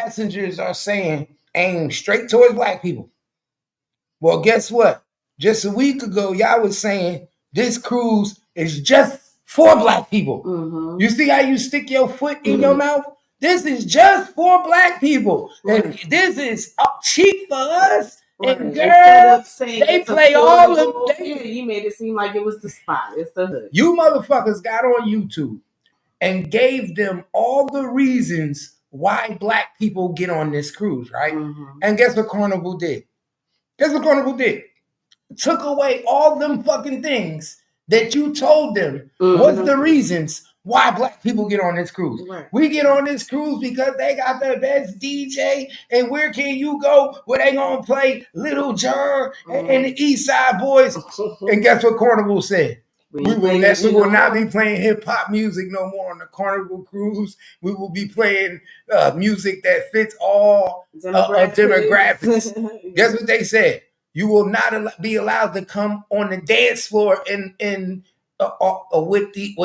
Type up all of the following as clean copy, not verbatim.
passengers are saying aim straight towards black people. Well, guess what? Just a week ago, y'all was saying this cruise is just for black people. Mm-hmm. You see how you stick your foot in your mouth? This is just for black people. Right. And this is cheap for us. Right. And girls, they play all of Yeah, you made it seem like it was the spot. It's the hood. You motherfuckers got on YouTube and gave them all the reasons why black people get on this cruise, right? Mm-hmm. And guess what Carnival did? Guess what Carnival did? Took away all them fucking things that you told them was the reasons why black people get on this cruise. Right. We get on this cruise because they got the best DJ, and where can you go where they gonna play Little John and the East Side Boys? And guess what Carnival said? We will not be playing hip hop music no more on the Carnival Cruise. We will be playing music that fits all demographics. Guess what they said? You will not be allowed to come on the dance floor with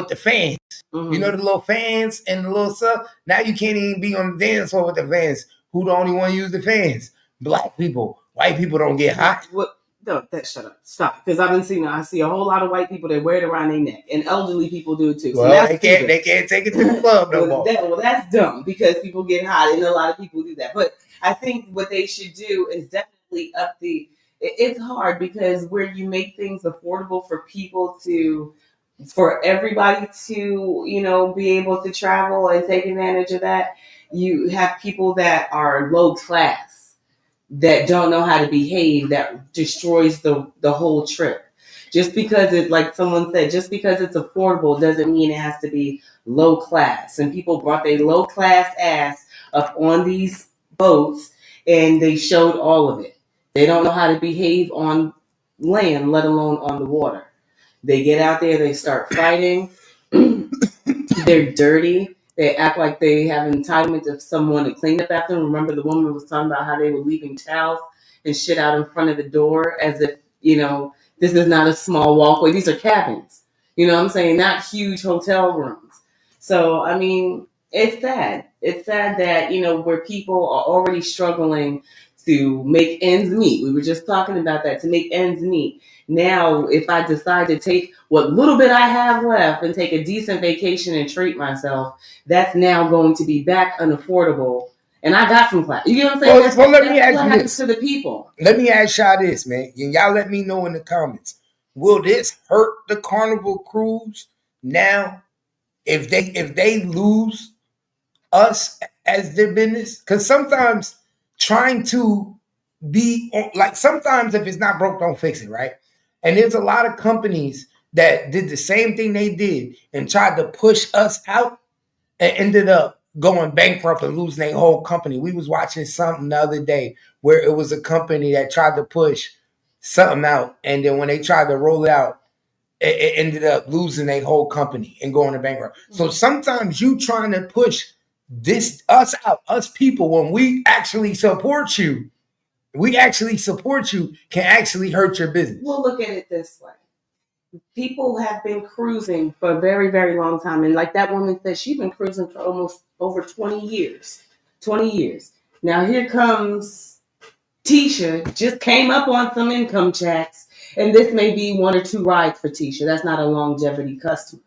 the fans. Mm-hmm. You know the little fans and the little stuff. Now you can't even be on the dance floor with the fans. Who the only one use the fans? Black people. White people don't get hot. What? No, shut up. Stop. Because I've been seeing, I see a whole lot of white people that wear it around their neck. And elderly people do it too. Well, so they can't take it to the club no more. Well, that's dumb because people get hot and a lot of people do that. But I think what they should do is definitely up the... It's hard because where you make things affordable for people for everybody to, be able to travel and take advantage of that, you have people that are low class that don't know how to behave, that destroys the whole trip. Just because it's like someone said, just because it's affordable doesn't mean it has to be low class. And people brought their low class ass up on these boats and they showed all of it. They don't know how to behave on land, let alone on the water. They get out there, they start fighting. They're dirty. They act like they have entitlement of someone to clean up after them. Remember the woman was talking about how they were leaving towels and shit out in front of the door as if, this is not a small walkway. These are cabins. You know what I'm saying? Not huge hotel rooms. So, I mean, it's sad. It's sad that, where people are already struggling to make ends meet. We were just talking about that, to make ends meet. Now, if I decide to take what little bit I have left and take a decent vacation and treat myself, that's now going to be back unaffordable. And I got some class. You know what I'm saying? Well, let me ask you this. To the people. Let me ask y'all this, man. And y'all let me know in the comments. Will this hurt the Carnival Cruise now if they lose us as their business? Because sometimes trying to be like, sometimes if it's not broke, don't fix it, right? And there's a lot of companies that did the same thing they did and tried to push us out and ended up going bankrupt and losing their whole company. We was watching something the other day where it was a company that tried to push something out, and then when they tried to roll it out, it ended up losing their whole company and going to bankrupt. So sometimes you trying to push us out, us people, when we actually support you, can actually hurt your business. We'll look at it this way. People have been cruising for a very, very long time. And like that woman said, she's been cruising for almost over 20 years. 20 years. Now here comes Tisha, just came up on some income checks. And this may be 1 or 2 rides for Tisha. That's not a longevity customer.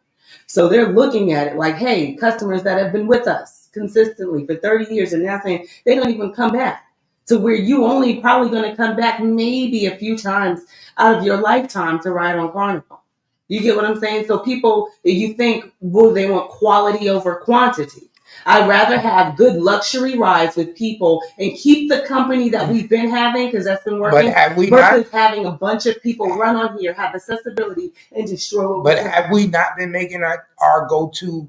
So they're looking at it like, hey, customers that have been with us consistently for 30 years and now saying they don't even come back. To where you only probably going to come back maybe a few times out of your lifetime to ride on Carnival. You get what I'm saying? So people, you think, well, they want quality over quantity. I'd rather have good luxury rides with people and keep the company that we've been having, because that's been working, versus having a bunch of people run on here, have accessibility, and destroy what But have we not been making our go-to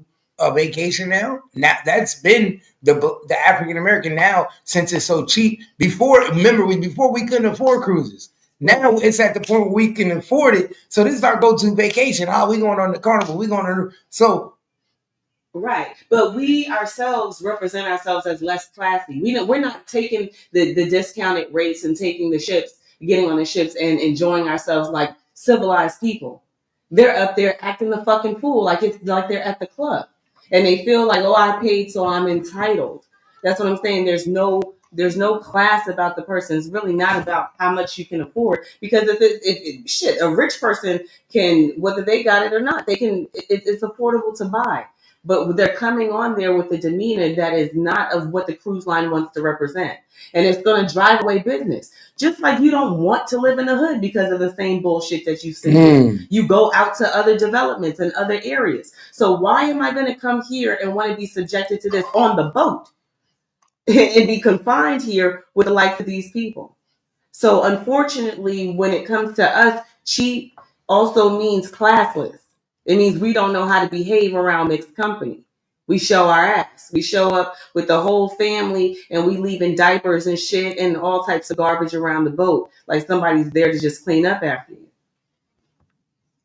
vacation now? Now that's been the African American now, since it's so cheap. Before we couldn't afford cruises. Now it's at the point where we can afford it. So this is our go-to vacation. We going on the Carnival. We going on right. But we ourselves represent ourselves as less classy. We're not taking the discounted rates and taking the ships, getting on the ships and enjoying ourselves like civilized people. They're up there acting the fucking fool like it's like they're at the club. And they feel like, oh, I paid, so I'm entitled. That's what I'm saying. There's no class about the person. It's really not about how much you can afford. Because shit, a rich person can, whether they got it or not, they can. It's affordable to buy. But they're coming on there with a demeanor that is not of what the cruise line wants to represent, and it's going to drive away business. Just like you don't want to live in the hood because of the same bullshit that you see. You go out to other developments and other areas. So why am I going to come here and want to be subjected to this on the boat and be confined here with the likes of these people? So unfortunately, when it comes to us, cheap also means classless. It means we don't know how to behave around mixed company. We show our ass. We show up with the whole family and we leave in diapers and shit and all types of garbage around the boat. Like somebody's there to just clean up after you.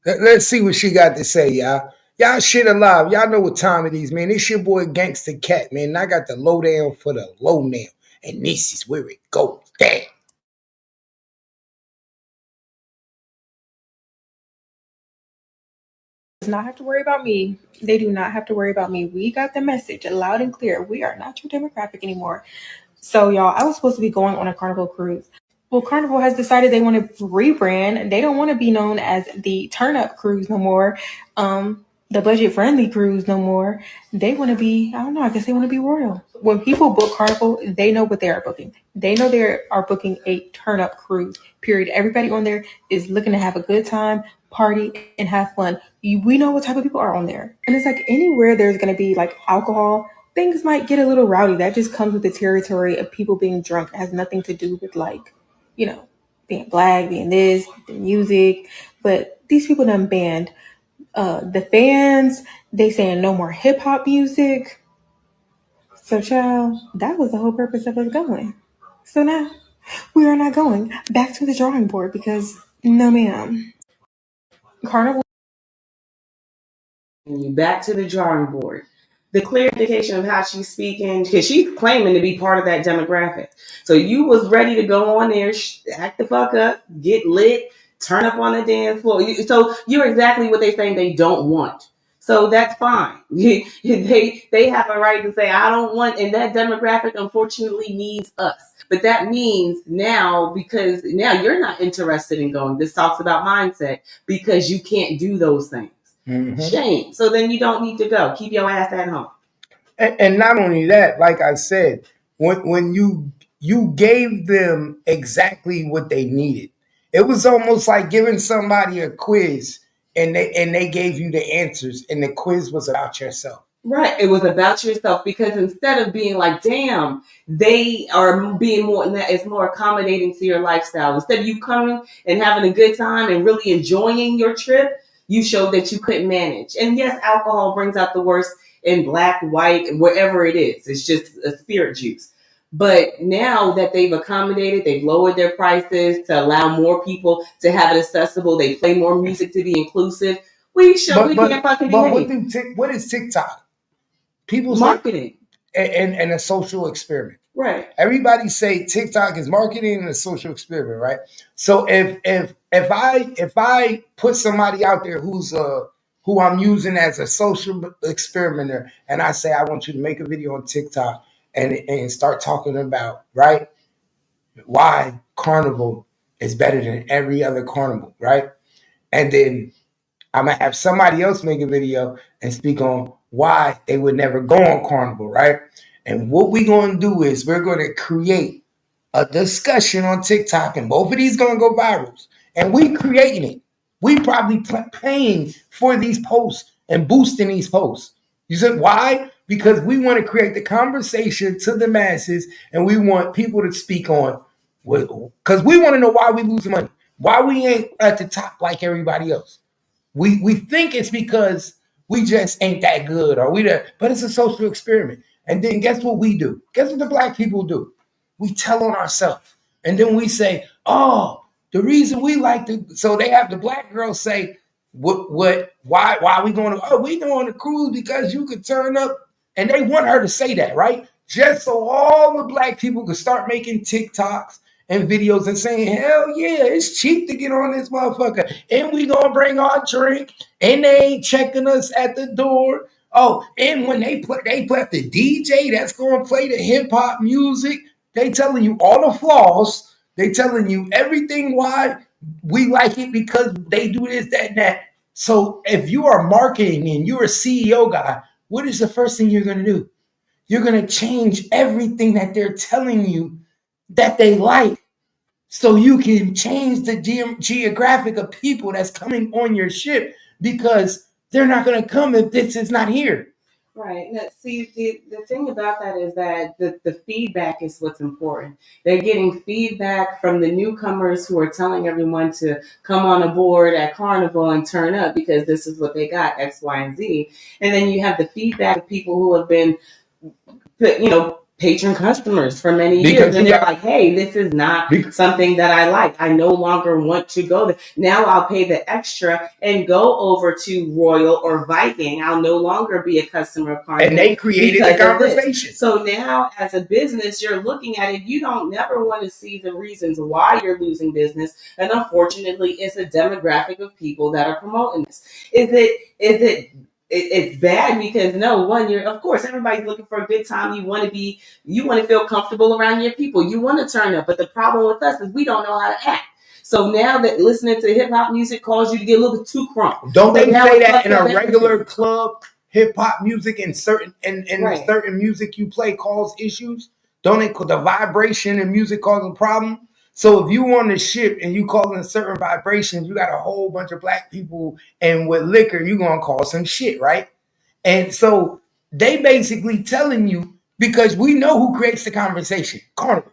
Let's see what she got to say, y'all. Y'all shit alive. Y'all know what time it is, man. It's your boy Gangsta Cat, man. And I got the lowdown for the low nail. And this is where it goes. Damn. Does not have to worry about me. They do not have to worry about me. We got the message loud and clear. We are not your demographic anymore. So, y'all, I was supposed to be going on a Carnival cruise. Well, Carnival has decided they want to rebrand. They don't want to be known as the Turn Up Cruise no more, the budget friendly cruise no more. They want to be, I don't know, I guess they want to be royal. When people book Carnival, they know what they are booking. They know they are booking a Turn Up Cruise, period. Everybody on there is looking to have a good time, party, and have fun. We know what type of people are on there. And it's like anywhere there's going to be like alcohol, things might get a little rowdy. That just comes with the territory of people being drunk. It has nothing to do with like, being black, being this, the music. But these people done banned the fans. They saying no more hip hop music. So, child, that was the whole purpose of us going. So now we are not going back to the drawing board because no, ma'am. Carnival. And you back to the drawing board. The clear indication of how she's speaking, because she's claiming to be part of that demographic. So you was ready to go on there, act the fuck up, get lit, turn up on the dance floor. So you're exactly what they're saying they don't want. So that's fine. They have a right to say, I don't want, and that demographic unfortunately means us. But that means now, because now you're not interested in going. This talks about mindset because you can't do those things. Mm-hmm. Shame. So then you don't need to go. Keep your ass at home. And not only that, like I said, when you gave them exactly what they needed, it was almost like giving somebody a quiz and they gave you the answers, and the quiz was about yourself. Right. It was about yourself because instead of being like, damn, they are being more, it's more accommodating to your lifestyle. Instead of you coming and having a good time and really enjoying your trip, you showed that you couldn't manage. And yes, alcohol brings out the worst in black, white, wherever it is. It's just a spirit juice. But now that they've accommodated, they've lowered their prices to allow more people to have it accessible. They play more music to be inclusive. We can't fucking behave. But what is TikTok? People's marketing and a social experiment. Right. Everybody say TikTok is marketing and a social experiment, right? So if I put somebody out there who I'm using as a social experimenter, and I say I want you to make a video on TikTok and start talking about, right, why Carnival is better than every other carnival, right? And then I'm gonna have somebody else make a video and speak on why they would never go on Carnival, right? And what we're gonna do is we're gonna create a discussion on TikTok, and both of these gonna go viral. And we creating it. We probably paying for these posts and boosting these posts. You said why? Because we want to create the conversation to the masses, and we want people to speak on. Because we want to know why we lose money, why we ain't at the top like everybody else. We think it's because we just ain't that good, or but it's a social experiment. And then guess what we do? Guess what the black people do? We tell on ourselves. And then we say, oh, the reason we like to, so they have the black girls say, why are we going to, we going on a cruise because you could turn up. And they want her to say that, right? Just so all the black people could start making TikToks and videos and saying, hell yeah, it's cheap to get on this motherfucker. And we gonna bring our drink, and they ain't checking us at the door. Oh, and when they play the DJ that's going to play the hip hop music. They telling you all the flaws. They telling you everything why we like it because they do this, that, and that. So if you are marketing and you're a CEO guy, what is the first thing you're going to do? You're going to change everything that they're telling you that they like so you can change the geographic of people that's coming on your ship because they're not going to come if this is not here. Right. Now, see, the thing about that is that the feedback is what's important. They're getting feedback from the newcomers who are telling everyone to come on aboard at Carnival and turn up because this is what they got, X, Y, and Z. And then you have the feedback of people who have been, patron customers for many years, and they're like, hey, this is not something that I like. I no longer want to go there. Now I'll pay the extra and go over to Royal or Viking. I'll no longer be a customer of Carnival. And they created a conversation. So now as a business, you're looking at it, you don't never want to see the reasons why you're losing business. And unfortunately, it's a demographic of people that are promoting this. It's bad because of course everybody's looking for a good time. You want to feel comfortable around your people. You want to turn up, but the problem with us is we don't know how to act. So now that listening to hip hop music causes you to get a little bit too crunk. Don't they say that in a regular club? Hip hop music and certain certain music you play cause issues. Don't they? The vibration in music cause a problem. So if you on the ship and you causing certain vibrations, you got a whole bunch of black people, and with liquor, you gonna cause some shit, right? And so they basically telling you because we know who creates the conversation. Carnival.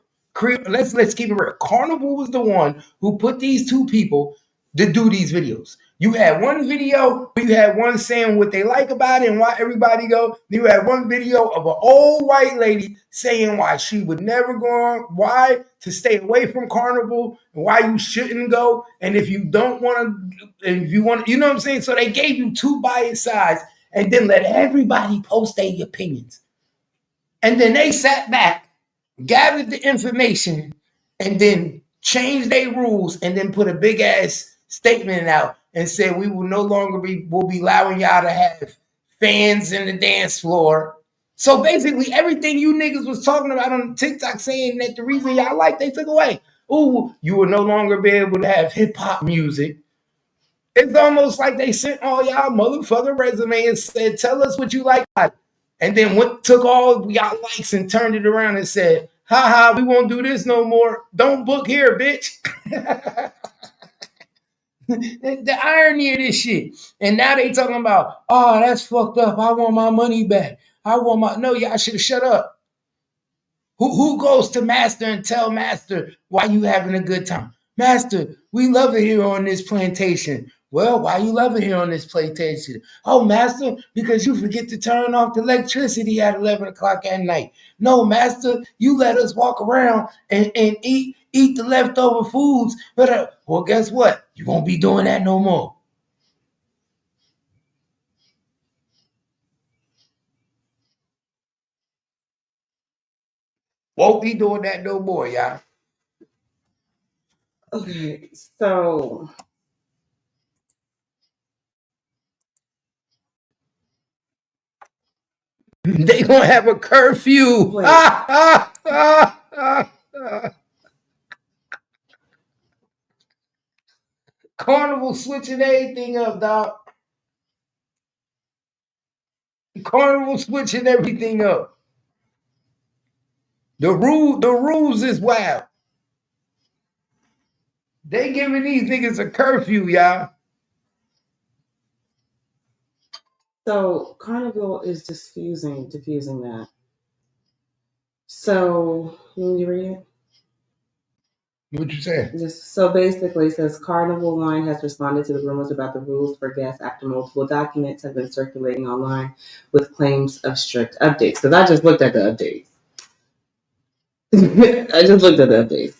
Let's keep it real. Carnival was the one who put these two people to do these videos. You had one video, you had one saying what they like about it and why everybody go. You had one video of an old white lady saying why she would never go on, why to stay away from Carnival, and why you shouldn't go. And if you don't want to, if you want, you know what I'm saying? So they gave you two biased sides and then let everybody post their opinions. And then they sat back, gathered the information, and then changed their rules and then put a big ass statement out and said we will no longer be allowing y'all to have fans in the dance floor. So basically everything you niggas was talking about on TikTok saying that the reason y'all like they took away. Ooh, you will no longer be able to have hip hop music. It's almost like they sent all y'all motherfucking resume and said, tell us what you like. And then took all y'all likes and turned it around and said, haha, we won't do this no more. Don't book here, bitch. The irony of this shit. And now they talking about, oh, that's fucked up. I want my money back. No, y'all should have shut up. Who goes to Master and tell Master why you having a good time? Master, we love it here on this plantation. Well, why you love it here on this plantation? Oh, Master, because you forget to turn off the electricity at 11 o'clock at night. No, Master, you let us walk around and eat the leftover foods. But well, guess what? You won't be doing that no more. Won't be doing that no more, y'all. Okay, so they gonna have a curfew. Carnival switching everything up, dog. Carnival switching everything up. The rules is wild. They giving these niggas a curfew, y'all. So Carnival is diffusing that. So can you read it? What you say? So basically, it says Carnival Line has responded to the rumors about the rules for guests after multiple documents have been circulating online with claims of strict updates. Because I just looked at the updates.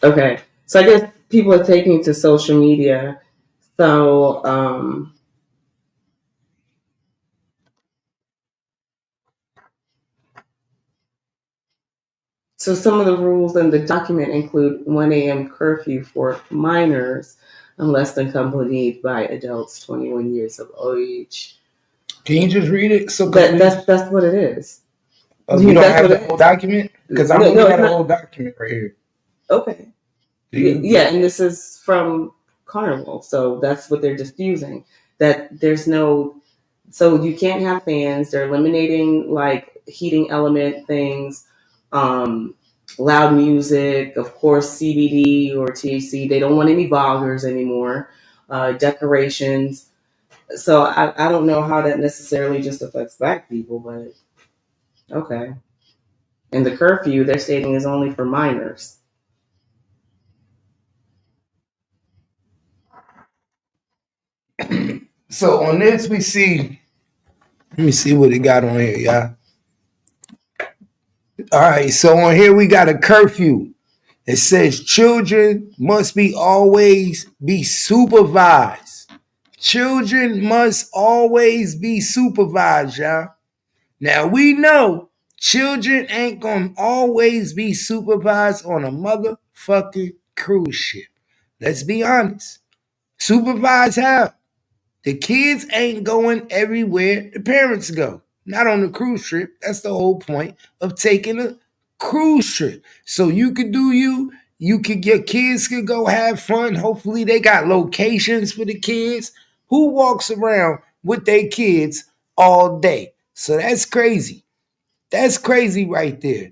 Okay. So I guess people are taking to social media. So So some of the rules in the document include 1 a.m. curfew for minors unless accompanied by adults 21 years of age. Can you just read it? So That's what it is. you don't That's have what the it whole is. document? Because I'm No, looking it's at a not. whole document right here. Okay. Do you? Yeah, and this is from Carnival, so that's what they're diffusing. That there's no, so you can't have fans. They're eliminating like heating element things, um, loud music, of course, CBD or THC. They don't want any boggers anymore. Decorations. So I don't know how that necessarily just affects black people, but okay. And the curfew they're stating is only for minors. So on this we see. Let me see what it got on here, y'all. All right. So on here we got a curfew. It says children must be always be supervised. Children must always be supervised, y'all. Now we know children ain't gonna always be supervised on a motherfucking cruise ship. Let's be honest. Supervise how? The kids ain't going everywhere the parents go. Not on the cruise trip. That's the whole point of taking a cruise trip. So you could do you could your kids could go have fun. Hopefully they got locations for the kids. Who walks around with their kids all day? So that's crazy. That's crazy right there.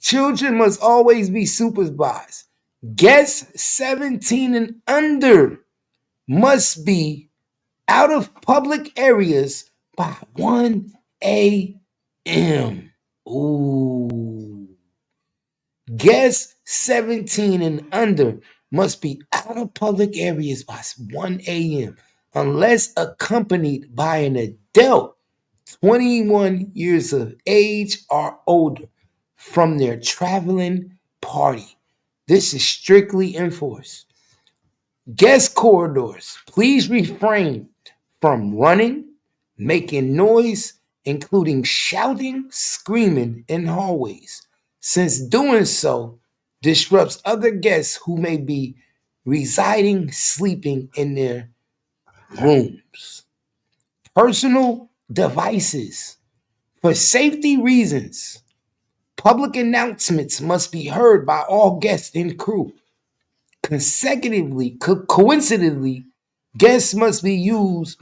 Children must always be supervised. Guests 17 and under must be out of public areas by 1 a.m. Ooh. Guests 17 and under must be out of public areas by 1 a.m. unless accompanied by an adult 21 years of age or older from their traveling party. This is strictly enforced. Guest corridors, please refrain from running, making noise, including shouting, screaming in hallways, since doing so disrupts other guests who may be residing, sleeping in their rooms. Personal devices. For safety reasons, public announcements must be heard by all guests and crew. Coincidentally, guests must use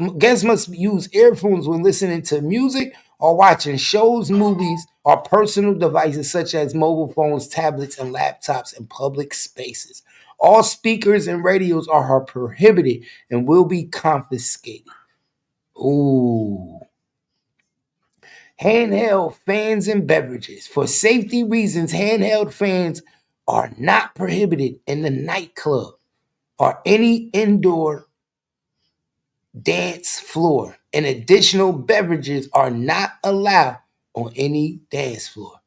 earphones when listening to music or watching shows, movies, or personal devices such as mobile phones, tablets, and laptops in public spaces. All speakers and radios are prohibited and will be confiscated. Ooh. Handheld fans and beverages. For safety reasons, handheld fans are not prohibited in the nightclub or any indoor dance floor, and additional beverages are not allowed on any dance floor.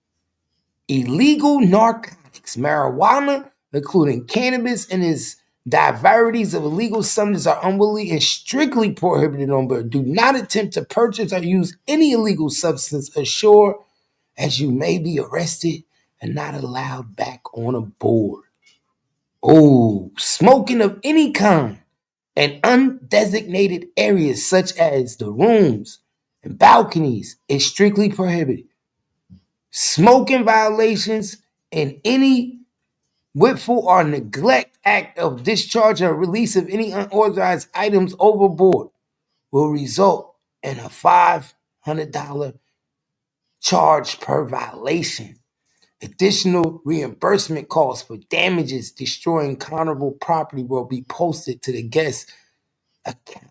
Illegal narcotics, marijuana, including cannabis and its varieties of illegal substances, are unwillingly and strictly prohibited on board. Do not attempt to purchase or use any illegal substance ashore, as you may be arrested and not allowed back on a board. Oh, smoking of any kind and undesignated areas such as the rooms and balconies is strictly prohibited. Smoking violations and any willful or neglect act of discharge or release of any unauthorized items overboard will result in a $500 charge per violation. Additional reimbursement costs for damages destroying Carnival property will be posted to the guest account.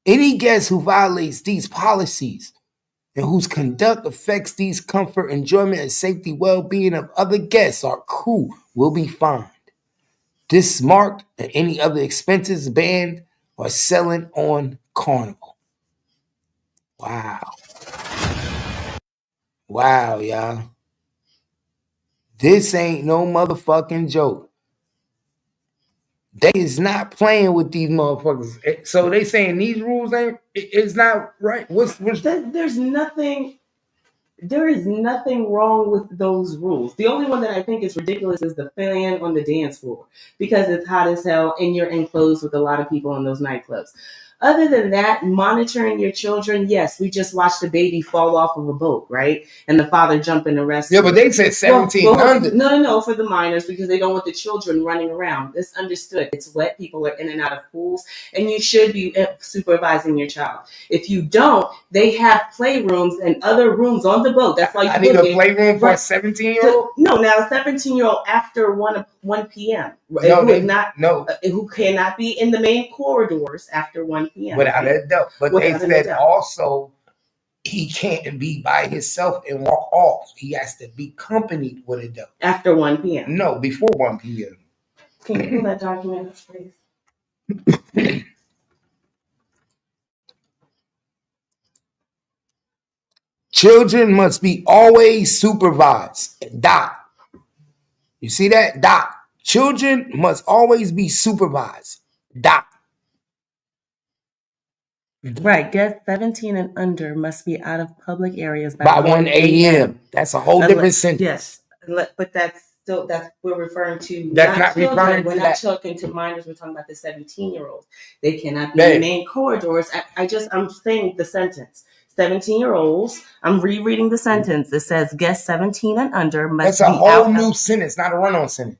Any guest who violates these policies and whose conduct affects these comfort, enjoyment, and safety well-being of other guests or crew will be fined, dismarked, and any other expenses banned or selling on Carnival. Wow. Wow, y'all. This ain't no motherfucking joke. They is not playing with these motherfuckers. So they saying these rules ain't it's not right. There is nothing wrong with those rules. The only one that I think is ridiculous is the fan on the dance floor because it's hot as hell and you're enclosed with a lot of people in those nightclubs. Other than that, monitoring your children, yes, we just watched a baby fall off of a boat, right? And the father jump in the rescue. Yeah, but they said 17 under. No, for the minors, because they don't want the children running around. It's understood. It's wet. People are in and out of pools, and you should be supervising your child. If you don't, they have playrooms and other rooms on the boat. That's why you I need a playroom for a 17-year-old? No, now a 17-year-old after 1 p.m. Who cannot be in the main corridors after 1 p.m. Without a doubt. But they said also he can't be by himself and walk off. He has to be accompanied with a dog. After 1 p.m. No, before 1 p.m. Can you pull that document, please? Children must be always supervised. Dot. You see that? Dot. Children must always be supervised. Dot. Right. Guests 17 and under must be out of public areas by 1 a.m. That's a whole different sentence. Yes. But that's we're referring to. That's not children. referring to We're not that. talking to minors. We're talking about the 17-year-olds. They cannot be in the main corridors. I'm saying the sentence. 17-year-olds. I'm rereading the sentence. It says guests 17 and under must be out. That's a whole new sentence, not a run-on sentence.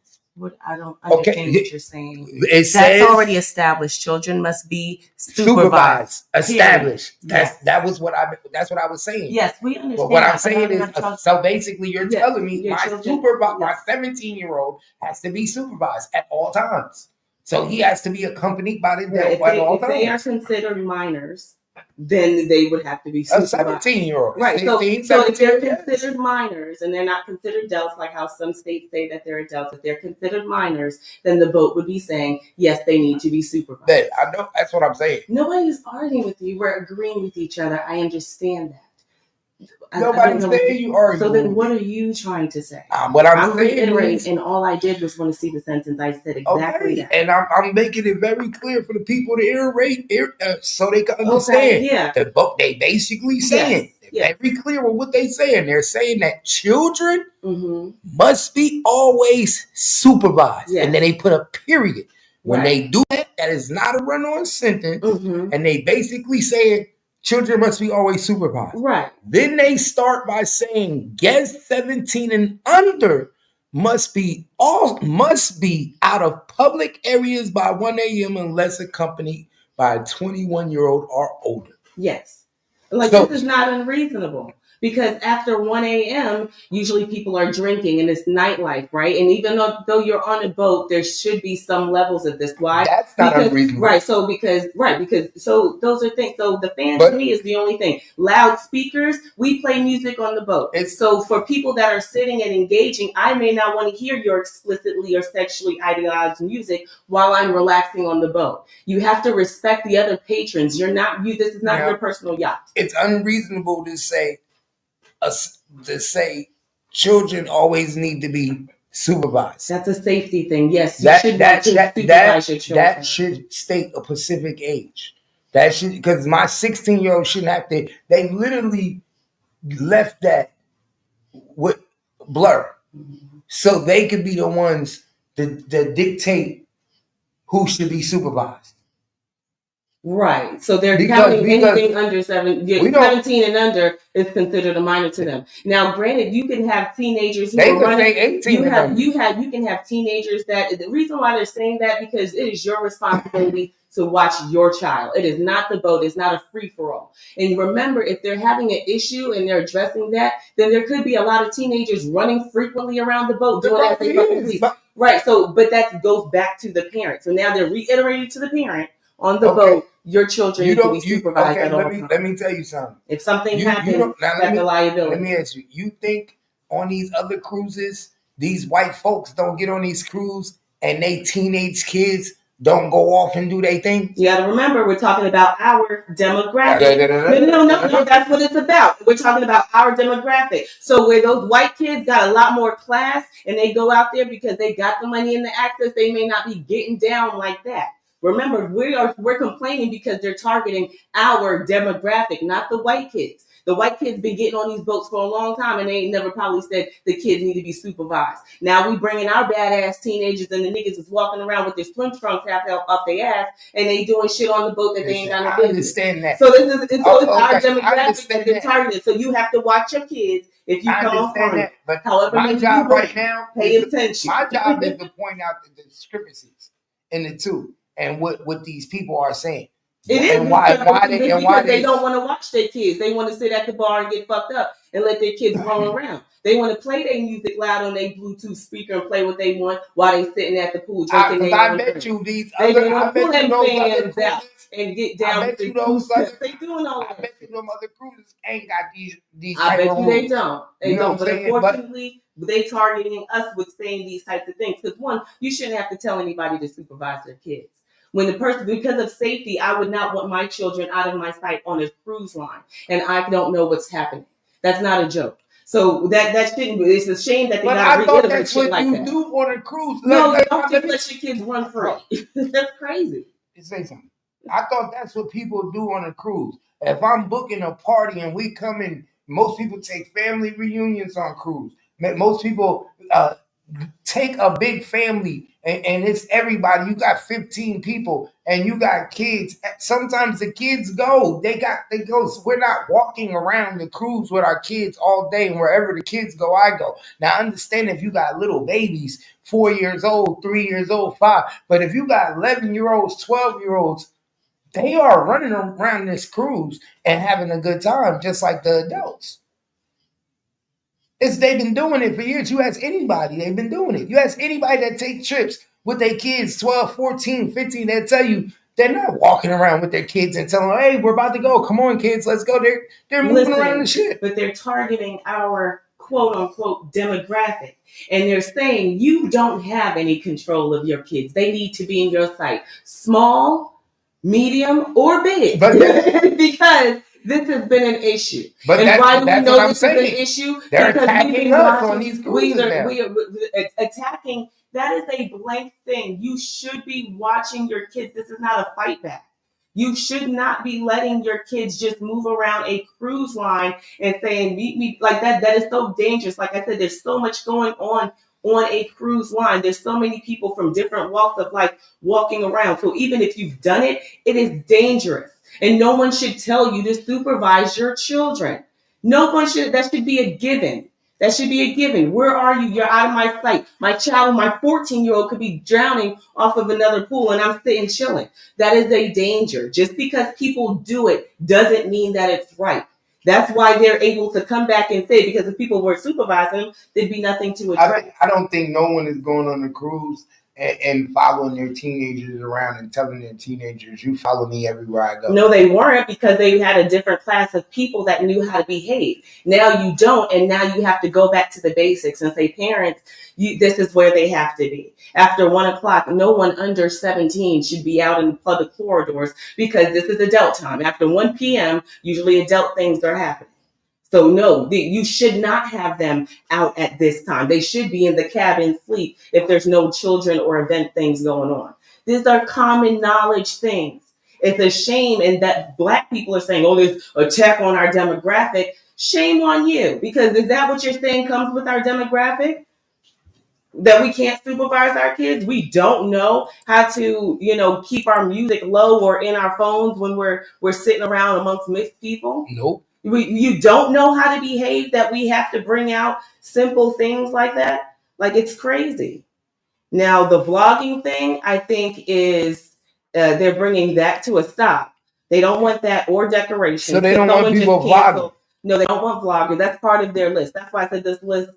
I don't understand what you're saying. That's already established. Children must be supervised. Established. That was what that's what I was saying. Yes, we understand. But what I'm saying is, so basically, you're telling me my 17-year-old has to be supervised at all times. So he has to be accompanied by the dad at all times. If they are considered minors, then they would have to be supervised. A 17-year-old. Right. So if they're considered minors and they're not considered adults, like how some states say that they're adults, if they're considered minors, then the boat would be saying, yes, they need to be supervised. I know. That's what I'm saying. Nobody's arguing with you. We're agreeing with each other. I understand that. Nobody's saying you are. So then what are you trying to say? What I'm reiterating, and all I did was want to see the sentence. I said exactly that. And I'm making it very clear for the people to iterate so they can understand. Yeah. The book, they basically saying, very clear with what they saying. They're saying that children must be always supervised. Yes. And then they put a period. When they do that, that is not a run-on sentence. And they basically saying, children must be always supervised. Right. Then they start by saying guests 17 and under must be out of public areas by 1 a.m. unless accompanied by a 21-year-old or older. Yes. This is not unreasonable. Because after 1 a.m., usually people are drinking and it's nightlife, right? And even though you're on a boat, there should be some levels of this. Why? That's not unreasonable. Right. So those are things. So the fan to me is the only thing. Loudspeakers, we play music on the boat. So for people that are sitting and engaging, I may not want to hear your explicitly or sexually idealized music while I'm relaxing on the boat. You have to respect the other patrons. This is not your personal yacht. It's unreasonable to say children always need to be supervised. That's a safety thing. Yes, you should supervise your children. That should state a specific age. That should, because my 16-year-old shouldn't have to. They literally left that with blur, so they could be the ones that dictate who should be supervised. Right. So they're counting anything under 17 and under is considered a minor to them. Now, granted, you can have teenagers who are running. 18 you can have teenagers that the reason why they're saying that because it is your responsibility to watch your child. It is not the boat. It's not a free for all. And remember, if they're having an issue and they're addressing that, then there could be a lot of teenagers running frequently around the boat doing that thing. Right. So, but that goes back to the parent. So now they're reiterating to the parent. On the boat, your children need to be supervised at all times. Let me tell you something. If something happens, that's a liability. Let me ask you. You think on these other cruises, these white folks don't get on these cruises and they teenage kids don't go off and do their thing? You got to remember, we're talking about our demographic. No, that's what it's about. We're talking about our demographic. So where those white kids got a lot more class and they go out there because they got the money and the access, they may not be getting down like that. Remember, we're complaining because they're targeting our demographic, not the white kids. The white kids been getting on these boats for a long time, and they ain't never probably said the kids need to be supervised. Now we bringing our badass teenagers, and the niggas is walking around with their swim trunks half off their ass, and they doing shit on the boat that they ain't got no business. I understand that. So it's our demographic that they're targeted. So you have to watch your kids if you come on Carnival. But however my job right now, pay attention. My job is to point out the discrepancies in the two and what these people are saying. It is and why they don't want to watch their kids. They want to sit at the bar and get fucked up and let their kids roll around. They want to play their music loud on their Bluetooth speaker and play what they want while they sitting at the pool drinking. I bet you these other fans and get down with the cruise. They doing all that. I bet you them other cruises ain't got these. I bet you they don't. They don't. But unfortunately, they targeting us with saying these types of things. Because one, you shouldn't have to tell anybody to supervise their kids. When the person, because of safety, I would not want my children out of my sight on a cruise line, and I don't know what's happening. That's not a joke. So that shouldn't be. It's a shame that they got rid of that shit like that. That's what you do on a cruise. No, you don't just let your kids run free. That's crazy. Say something. I thought that's what people do on a cruise. If I'm booking a party and we come in, most people take family reunions on cruise. Most people take a big family and it's everybody. You got 15 people and you got kids. Sometimes the kids go. They go. So we're not walking around the cruise with our kids all day, and wherever the kids go, I go. Now understand if you got little babies, 4 years old, 3 years old, 5. But if you got 11-year-olds, 12-year-olds, they are running around this cruise and having a good time, just like the adults. They've been doing it for years. You ask anybody, they've been doing it. You ask anybody that take trips with their kids, 12, 14, 15, they'll tell you they're not walking around with their kids and telling them, hey, we're about to go. Come on, kids, let's go. They're moving around the ship. But they're targeting our quote-unquote demographic. And they're saying you don't have any control of your kids. They need to be in your sight. Small, medium, or big. Because this has been an issue. But and why do we know this is an issue? They're attacking us on these cruises we are attacking. That is a blank thing. You should be watching your kids. This is not a fight back. You should not be letting your kids just move around a cruise line and saying, meet me like that. That is so dangerous. Like I said, there's so much going on a cruise line. There's so many people from different walks of life walking around. So even if you've done it, it is dangerous. And no one should tell you to supervise your children. No one should. That should be a given. That should be a given. Where are you? You're out of my sight. My child, my 14-year-old could be drowning off of another pool and I'm sitting chilling. That is a danger. Just because people do it doesn't mean that it's right. That's why they're able to come back and say, because if people were supervising them, there'd be nothing to address. I don't think no one is going on a cruise and following their teenagers around and telling their teenagers, you follow me everywhere I go. No, they weren't, because they had a different class of people that knew how to behave. Now you don't, and now you have to go back to the basics and say, parents, this is where they have to be. After 1 o'clock, no one under 17 should be out in the public corridors because this is adult time. After 1 p.m., usually adult things are happening. So no, you should not have them out at this time. They should be in the cabin sleep if there's no children or event things going on. These are common knowledge things. It's a shame, and that Black people are saying, oh, there's attack on our demographic. Shame on you, because is that what you're saying comes with our demographic? That we can't supervise our kids? We don't know how to, keep our music low or in our phones when we're sitting around amongst mixed people? Nope. You don't know how to behave, that we have to bring out simple things like that? Like, it's crazy. Now, the vlogging thing, I think, is they're bringing that to a stop. They don't want that or decorations. So they don't want people vlogging? No, they don't want vloggers. That's part of their list. That's why I said this list.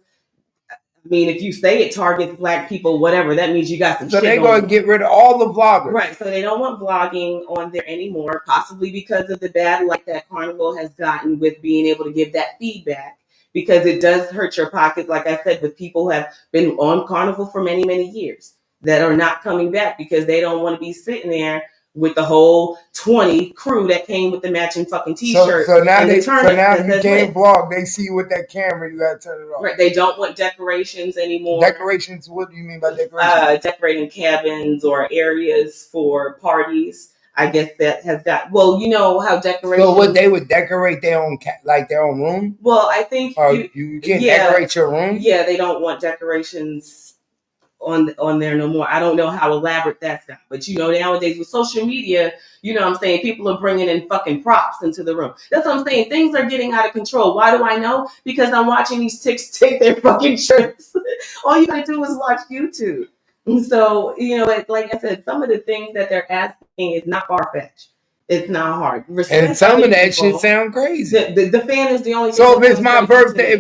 I mean, if you say it targets Black people, whatever, that means you got some shit. So they're going to get rid of all the vloggers. Right. So they don't want vlogging on there anymore, possibly because of the bad luck that Carnival has gotten with being able to give that feedback, because it does hurt your pocket, like I said, with people who have been on Carnival for many, many years that are not coming back because they don't want to be sitting there with the whole 20 crew that came with the matching fucking t-shirt. So now you can't vlog. They see you with that camera, you gotta turn it off. Right. They don't want decorations anymore. Decorations? What do you mean by decorations? Decorating cabins or areas for parties. I guess that has got, well, you know how decorations. So what, they would decorate their own like their own room? Well, I think Or you can't decorate your room? Yeah, they don't want decorations on there no more. I don't know how elaborate that's got, but you know, nowadays with social media, you know what I'm saying, people are bringing in fucking props into the room. That's what I'm saying. Things are getting out of control. Why do I know? Because I'm watching these chicks take their fucking trips. All you gotta do is watch YouTube. And so, you know, like I said, some of the things that they're asking is not far-fetched. It's not hard. Respect and some other of that people. shit sound crazy. The fan is the only thing. So if it's my birthday,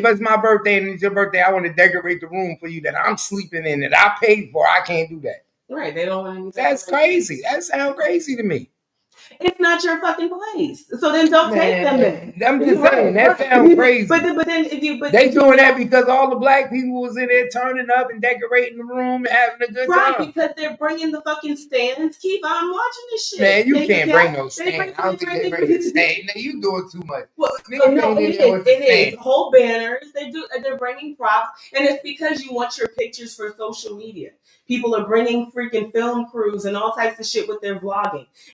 and it's your birthday, I want to decorate the room for you that I'm sleeping in, that I paid for. I can't do that. Right? They don't want any. That's crazy. That sounds crazy to me. It's not your fucking place. So then don't take them in. I'm just saying, that sounds crazy. But then if you, they doing that because all the black people was in there turning up and decorating the room and having a good time. Right, because they're bringing the fucking stands. Keep on watching this shit. Man, you can't bring no stand. I don't think they bring a stand. Now you doing too much. Well, no, it is whole banners. They're bringing props, and it's because you want your pictures for social media. People are bringing freaking film crews and all types of shit with their vlogging.